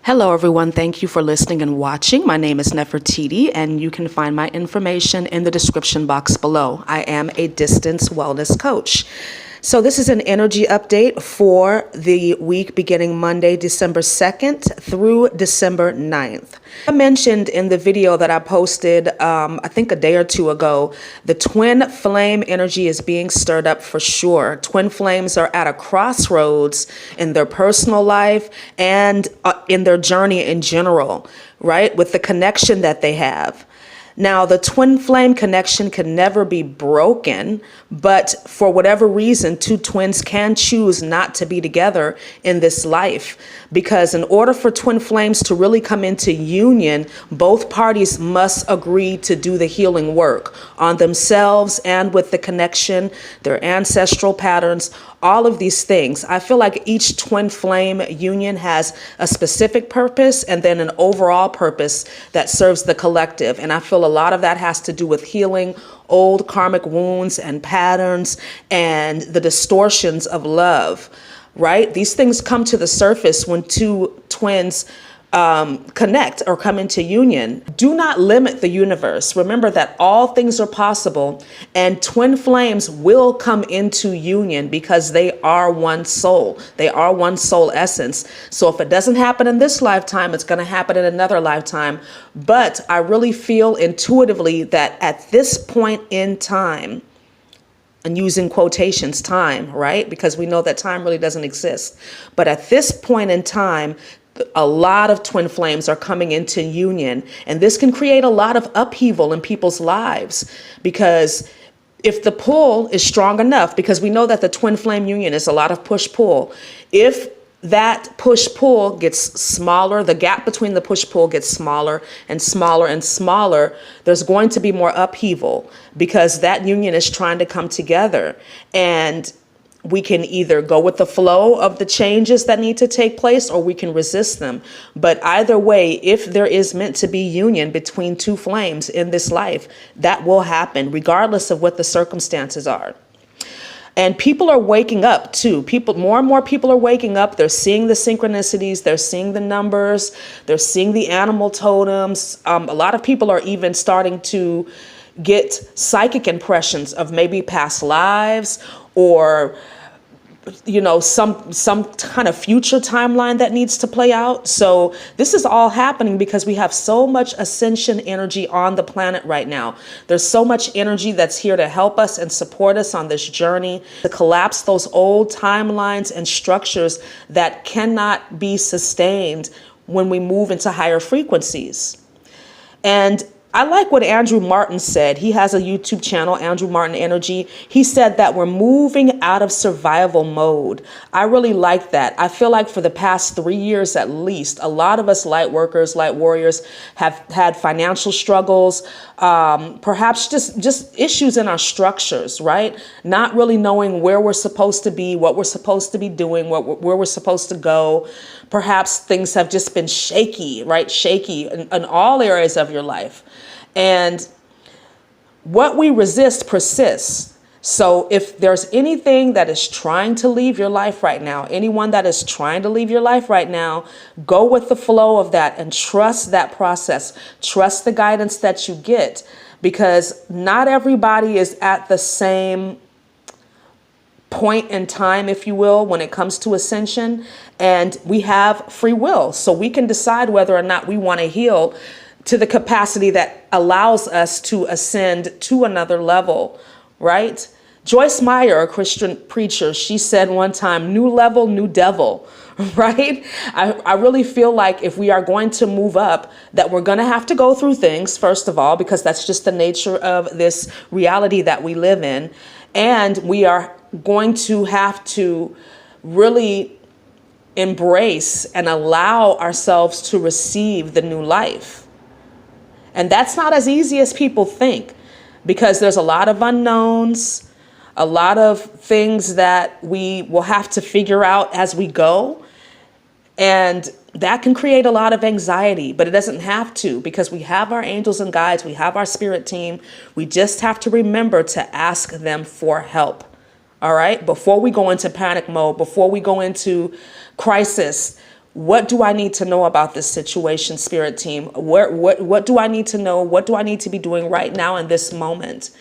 Hello, everyone. Thank you for listening and watching. My name is Nefertiti, and you can find my information in the description box below. I am a distance wellness coach. So this is an energy update for the week beginning Monday, December 2nd through December 9th. I mentioned in the video that I posted, I think a day or two ago, the twin flame energy is being stirred up for sure. Twin flames are at a crossroads in their personal life and in their journey in general, right? With the connection that they have. Now, the twin flame connection can never be broken, but for whatever reason, two twins can choose not to be together in this life. Because in order for twin flames to really come into union, both parties must agree to do the healing work on themselves and with the connection, their ancestral patterns, all of these things. I feel like each twin flame union has a specific purpose and then an overall purpose that serves the collective. And I feel a lot of that has to do with healing old karmic wounds and patterns and the distortions of love, right? These things come to the surface when two twins connect or come into union. Do not limit the universe. Remember that all things are possible, and twin flames will come into union because they are one soul. They are one soul essence. So if it doesn't happen in this lifetime, it's going to happen in another lifetime. But I really feel intuitively that at this point in time, and using quotations, time, right? Because we know that time really doesn't exist. But at this point in time, a lot of twin flames are coming into union, and this can create a lot of upheaval in people's lives, because if the pull is strong enough, because we know that the twin flame union is a lot of push-pull, if that push-pull gets smaller, the gap between the push-pull gets smaller and smaller and smaller, there's going to be more upheaval because that union is trying to come together. And we can either go with the flow of the changes that need to take place, or we can resist them. But either way, if there is meant to be union between two flames in this life, that will happen regardless of what the circumstances are. And people are waking up too. More and more people are waking up. They're seeing the synchronicities. They're seeing the numbers. They're seeing the animal totems. A lot of people are even starting to get psychic impressions of maybe past lives, or some kind of future timeline that needs to play out. So this is all happening because we have so much ascension energy on the planet right now. There's so much energy that's here to help us and support us on this journey, to collapse those old timelines and structures that cannot be sustained when we move into higher frequencies. And I like what Andrew Martin said. He has a YouTube channel, Andrew Martin Energy. He said that we're moving out of survival mode. I really like that. I feel like for the past 3 years at least, a lot of us light workers, light warriors have had financial struggles, perhaps just issues in our structures, right? Not really knowing where we're supposed to be, what we're supposed to be doing, where we're supposed to go. Perhaps things have just been shaky, right? Shaky in all areas of your life. And what we resist persists. So if there's anything that is trying to leave your life right now, anyone that is trying to leave your life right now, go with the flow of that and trust that process. Trust the guidance that you get, because not everybody is at the same point in time, if you will, when it comes to ascension. And we have free will, so we can decide whether or not we want to heal to the capacity that allows us to ascend to another level, right? Joyce Meyer, a Christian preacher, she said one time, new level, new devil, right? I really feel like if we are going to move up, that we're going to have to go through things, first of all, because that's just the nature of this reality that we live in. And we are going to have to really embrace and allow ourselves to receive the new life. And that's not as easy as people think, because there's a lot of unknowns, a lot of things that we will have to figure out as we go. And that can create a lot of anxiety, but it doesn't have to, because we have our angels and guides. We have our spirit team. We just have to remember to ask them for help. All right. Before we go into panic mode, before we go into crisis, What do I need to know about this situation, spirit team? What do I need to know? What do I need to be doing right now in this moment?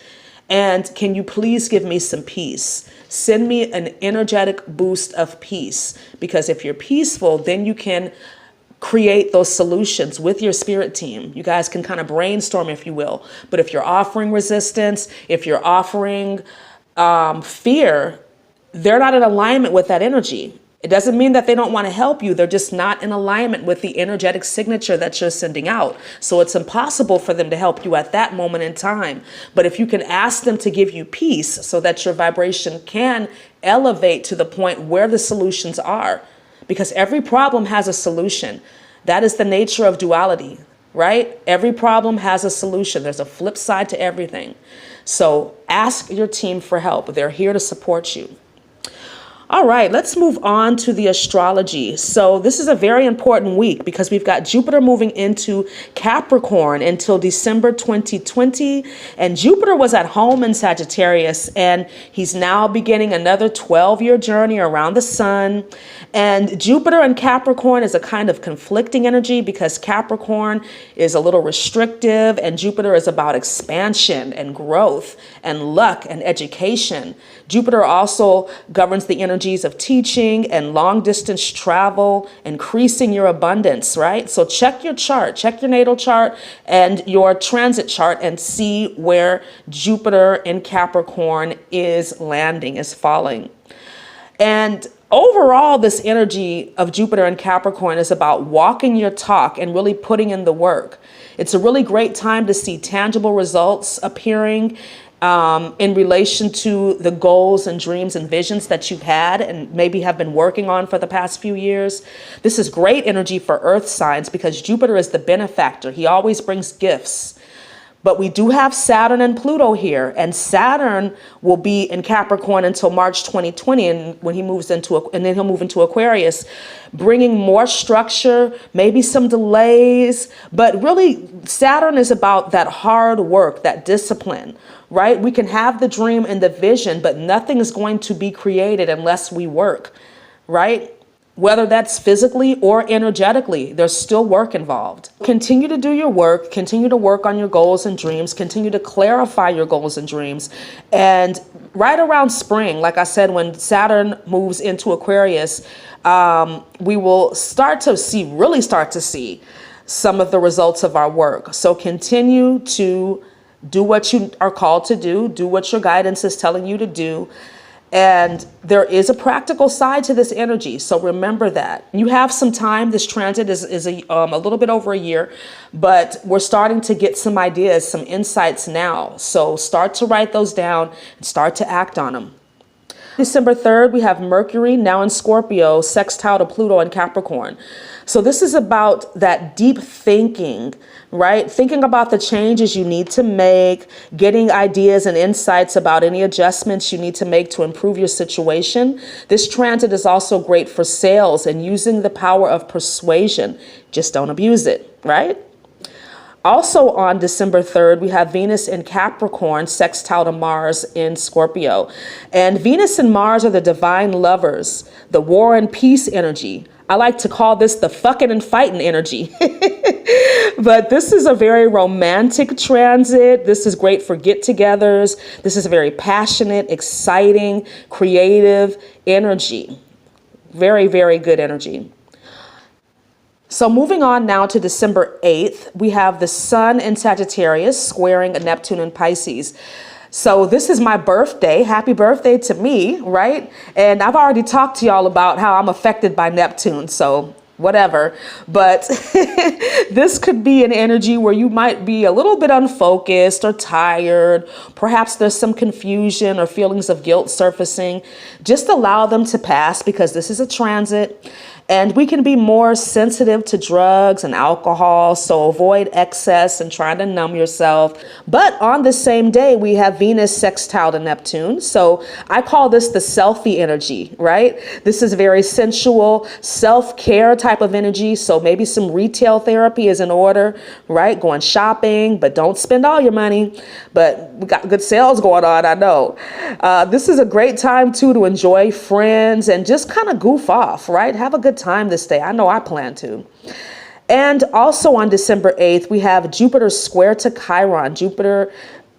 And can you please give me some peace? Send me an energetic boost of peace, because if you're peaceful, then you can create those solutions with your spirit team. You guys can kind of brainstorm, if you will. But if you're offering resistance, if you're offering fear, they're not in alignment with that energy. It doesn't mean that they don't want to help you. They're just not in alignment with the energetic signature that you're sending out. So it's impossible for them to help you at that moment in time. But if you can ask them to give you peace so that your vibration can elevate to the point where the solutions are, because every problem has a solution. That is the nature of duality, right? Every problem has a solution. There's a flip side to everything. So ask your team for help. They're here to support you. All right, let's move on to the astrology. So this is a very important week because we've got Jupiter moving into Capricorn until December 2020. And Jupiter was at home in Sagittarius, and he's now beginning another 12-year journey around the sun. And Jupiter and Capricorn is a kind of conflicting energy because Capricorn is a little restrictive and Jupiter is about expansion and growth and luck and education. Jupiter also governs the energies of teaching and long distance travel, increasing your abundance, right? So check your chart, check your natal chart and your transit chart and see where Jupiter in Capricorn is landing, is falling. And overall, this energy of Jupiter in Capricorn is about walking your talk and really putting in the work. It's a really great time to see tangible results appearing in relation to the goals and dreams and visions that you've had and maybe have been working on for the past few years. This is great energy for earth signs because Jupiter is the benefactor. He always brings gifts. But we do have Saturn and Pluto here, and Saturn will be in Capricorn until March 2020, and when he moves into and then he'll move into Aquarius, bringing more structure, maybe some delays, but really Saturn is about that hard work, that discipline, right? We can have the dream and the vision, but nothing is going to be created unless we work, right? Whether that's physically or energetically, there's still work involved. Continue to do your work, continue to work on your goals and dreams, continue to clarify your goals and dreams. And right around spring, like I said, when Saturn moves into Aquarius, we will really start to see some of the results of our work. So continue to do what you are called to do what your guidance is telling you to do. And there is a practical side to this energy. So remember that. You have some time. This transit is a little bit over a year, but we're starting to get some ideas, some insights now. So start to write those down and start to act on them. December 3rd, we have Mercury, now in Scorpio, sextile to Pluto in Capricorn. So this is about that deep thinking, right? Thinking about the changes you need to make, getting ideas and insights about any adjustments you need to make to improve your situation. This transit is also great for sales and using the power of persuasion. Just don't abuse it, right? Also on December 3rd, we have Venus in Capricorn, sextile to Mars in Scorpio. And Venus and Mars are the divine lovers, the war and peace energy. I like to call this the fucking and fighting energy. But this is a very romantic transit. This is great for get-togethers. This is a very passionate, exciting, creative energy. Very, very good energy. So moving on now to December 8th, we have the Sun in Sagittarius squaring Neptune in Pisces. So this is my birthday. Happy birthday to me, right? And I've already talked to y'all about how I'm affected by Neptune, so whatever. But this could be an energy where you might be a little bit unfocused or tired. Perhaps there's some confusion or feelings of guilt surfacing. Just allow them to pass because this is a transit. And we can be more sensitive to drugs and alcohol, so avoid excess and try to numb yourself. But on the same day, we have Venus sextile to Neptune. So I call this the selfie energy, right? This is very sensual, self-care type of energy. So maybe some retail therapy is in order, right? Going shopping, but don't spend all your money. But we got good sales going on, I know. This is a great time, too, to enjoy friends and just kind of goof off, right? Have a good good time this day. I know I plan to. And also on December 8th, we have Jupiter square to Chiron. Jupiter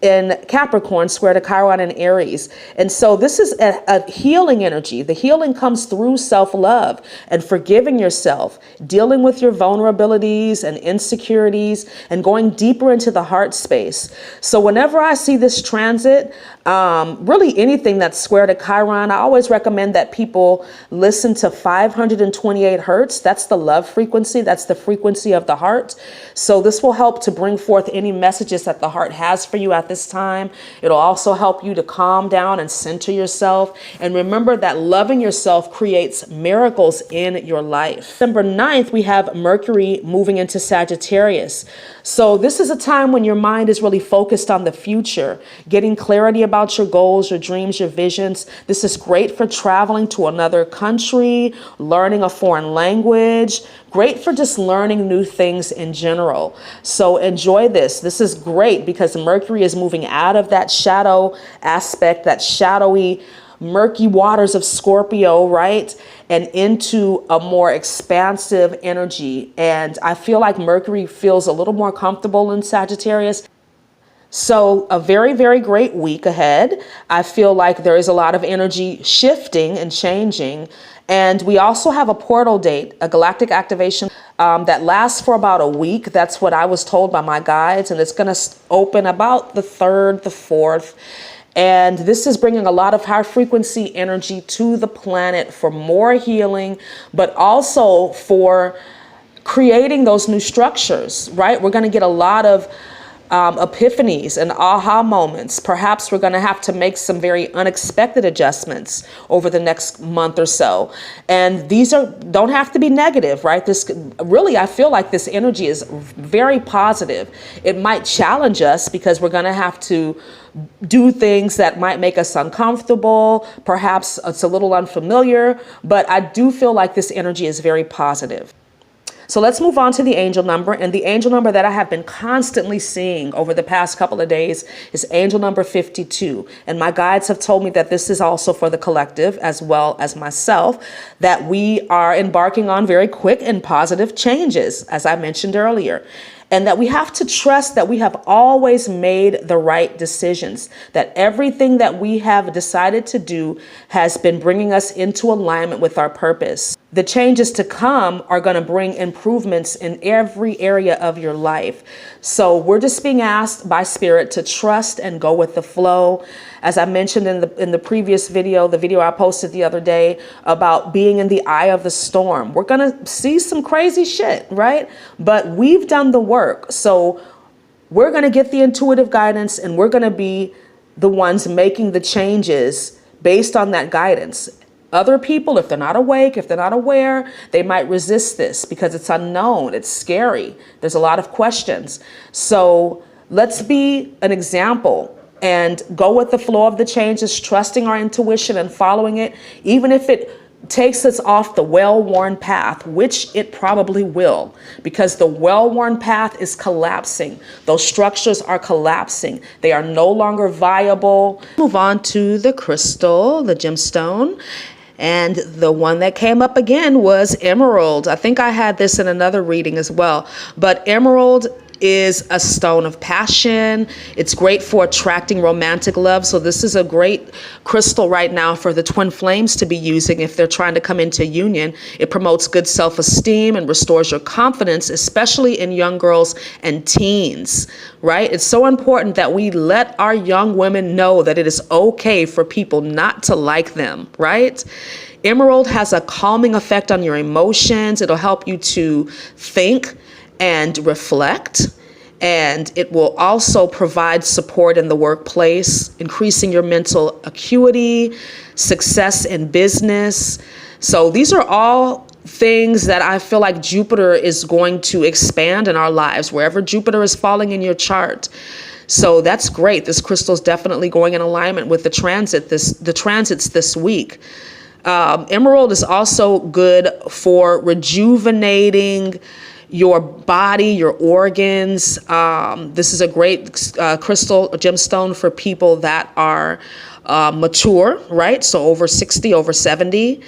in Capricorn square to Chiron in Aries. And so this is a healing energy. The healing comes through self-love and forgiving yourself, dealing with your vulnerabilities and insecurities, and going deeper into the heart space. So whenever I see this transit, really anything that's square to Chiron, I always recommend that people listen to 528 hertz. That's the love frequency. That's the frequency of the heart. So this will help to bring forth any messages that the heart has for you at this time. It'll also help you to calm down and center yourself. And remember that loving yourself creates miracles in your life. December 9th, we have Mercury moving into Sagittarius. So this is a time when your mind is really focused on the future, getting clarity about your goals, your dreams, your visions. This is great for traveling to another country, learning a foreign language, great for just learning new things in general. So enjoy this. This is great because Mercury is moving out of that shadow aspect, that shadowy, murky waters of Scorpio, right? And into a more expansive energy. And I feel like Mercury feels a little more comfortable in Sagittarius. So a very, very great week ahead. I feel like there is a lot of energy shifting and changing. And we also have a portal date, a galactic activation that lasts for about a week. That's what I was told by my guides. And it's going to open about the 3rd, the 4th. And this is bringing a lot of high frequency energy to the planet for more healing, but also for creating those new structures, right? We're going to get a lot of epiphanies and aha moments. Perhaps we're going to have to make some very unexpected adjustments over the next month or so. And these don't have to be negative, right? This really, I feel like this energy is very positive. It might challenge us because we're going to have to do things that might make us uncomfortable. Perhaps it's a little unfamiliar, but I do feel like this energy is very positive. So let's move on to the angel number. And the angel number that I have been constantly seeing over the past couple of days is angel number 52. And my guides have told me that this is also for the collective as well as myself, that we are embarking on very quick and positive changes, as I mentioned earlier. And that we have to trust that we have always made the right decisions, that everything that we have decided to do has been bringing us into alignment with our purpose. The changes to come are going to bring improvements in every area of your life. So we're just being asked by Spirit to trust and go with the flow. As I mentioned in the previous video, the video I posted the other day about being in the eye of the storm. We're going to see some crazy shit, right? But we've done the work. So we're going to get the intuitive guidance and we're going to be the ones making the changes based on that guidance. Other people, if they're not awake, if they're not aware, they might resist this because it's unknown, it's scary. There's a lot of questions. So let's be an example and go with the flow of the changes, trusting our intuition and following it, even if it takes us off the well-worn path, which it probably will, because the well-worn path is collapsing. Those structures are collapsing. They are no longer viable. Move on to the crystal, the gemstone. And the one that came up again was emerald. I think I had this in another reading as well. But emerald is a stone of passion. It's great for attracting romantic love. So this is a great crystal right now for the twin flames to be using if they're trying to come into union. It promotes good self-esteem and restores your confidence, especially in young girls and teens, right? It's so important that we let our young women know that it is okay for people not to like them, right? Emerald has a calming effect on your emotions. It'll help you to think and reflect, and it will also provide support in the workplace, increasing your mental acuity, success in business. So these are all things that I feel like Jupiter is going to expand in our lives, wherever Jupiter is falling in your chart. So that's great. This crystal is definitely going in alignment with the transits this week. Emerald is also good for rejuvenating your body, your organs. This is a great crystal gemstone for people that are mature, right? So over 60, over 70.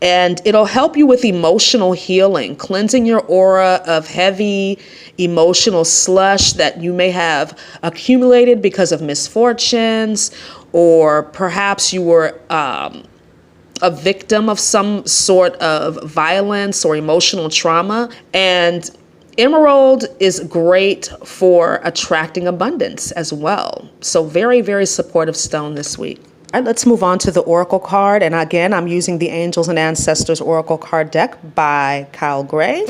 And it'll help you with emotional healing, cleansing your aura of heavy emotional slush that you may have accumulated because of misfortunes, or perhaps you were a victim of some sort of violence or emotional trauma. And emerald is great for attracting abundance as well. So very, very supportive stone this week. All right, let's move on to the Oracle card. And again, I'm using the Angels and Ancestors Oracle card deck by Kyle Gray.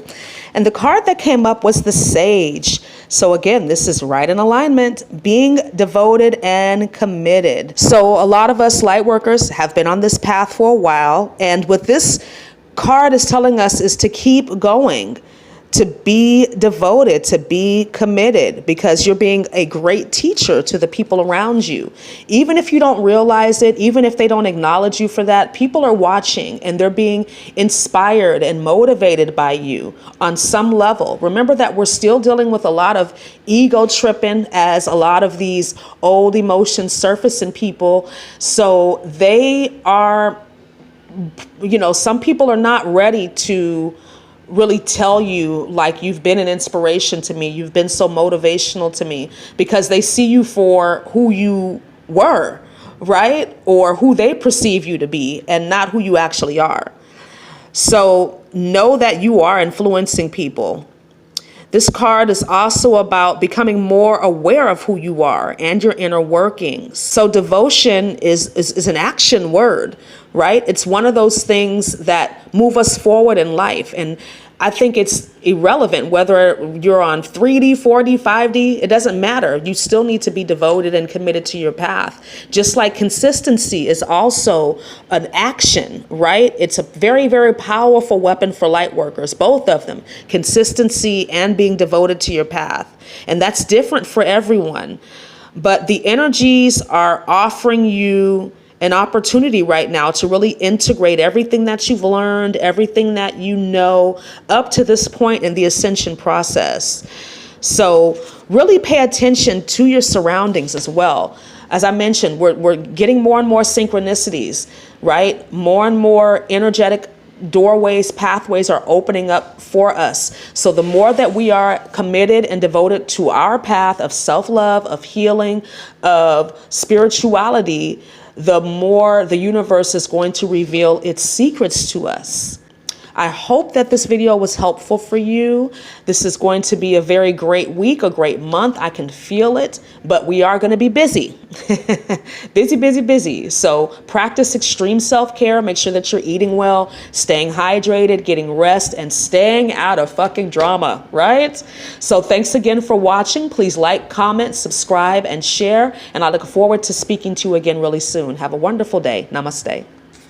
And the card that came up was the Sage. So again, this is right in alignment, being devoted and committed. So a lot of us light workers have been on this path for a while. And what this card is telling us is to keep going, to be devoted, to be committed, because you're being a great teacher to the people around you. Even if you don't realize it, even if they don't acknowledge you for that, people are watching and they're being inspired and motivated by you on some level. Remember that we're still dealing with a lot of ego tripping as a lot of these old emotions surface in people. So they are, some people are not ready to really tell you, like, you've been an inspiration to me, you've been so motivational to me, because they see you for who you were, right? Or who they perceive you to be, and not who you actually are. So know that you are influencing people. This card is also about becoming more aware of who you are and your inner workings. So devotion is an action word, right? It's one of those things that move us forward in life. And I think it's irrelevant whether you're on 3D, 4D, 5D, it doesn't matter. You still need to be devoted and committed to your path. Just like consistency is also an action, right? It's a very, very powerful weapon for light workers, both of them, consistency and being devoted to your path. And that's different for everyone. But the energies are offering you an opportunity right now to really integrate everything that you've learned, everything that you know up to this point in the ascension process. So really pay attention to your surroundings as well. As I mentioned, we're getting more and more synchronicities, right? More and more energetic doorways, pathways are opening up for us. So the more that we are committed and devoted to our path of self-love, of healing, of spirituality, the more the universe is going to reveal its secrets to us. I hope that this video was helpful for you. This is going to be a very great week, a great month. I can feel it, but we are going to be busy. Busy, busy, busy. So practice extreme self-care. Make sure that you're eating well, staying hydrated, getting rest, and staying out of fucking drama, right? So thanks again for watching. Please like, comment, subscribe, and share. And I look forward to speaking to you again really soon. Have a wonderful day. Namaste.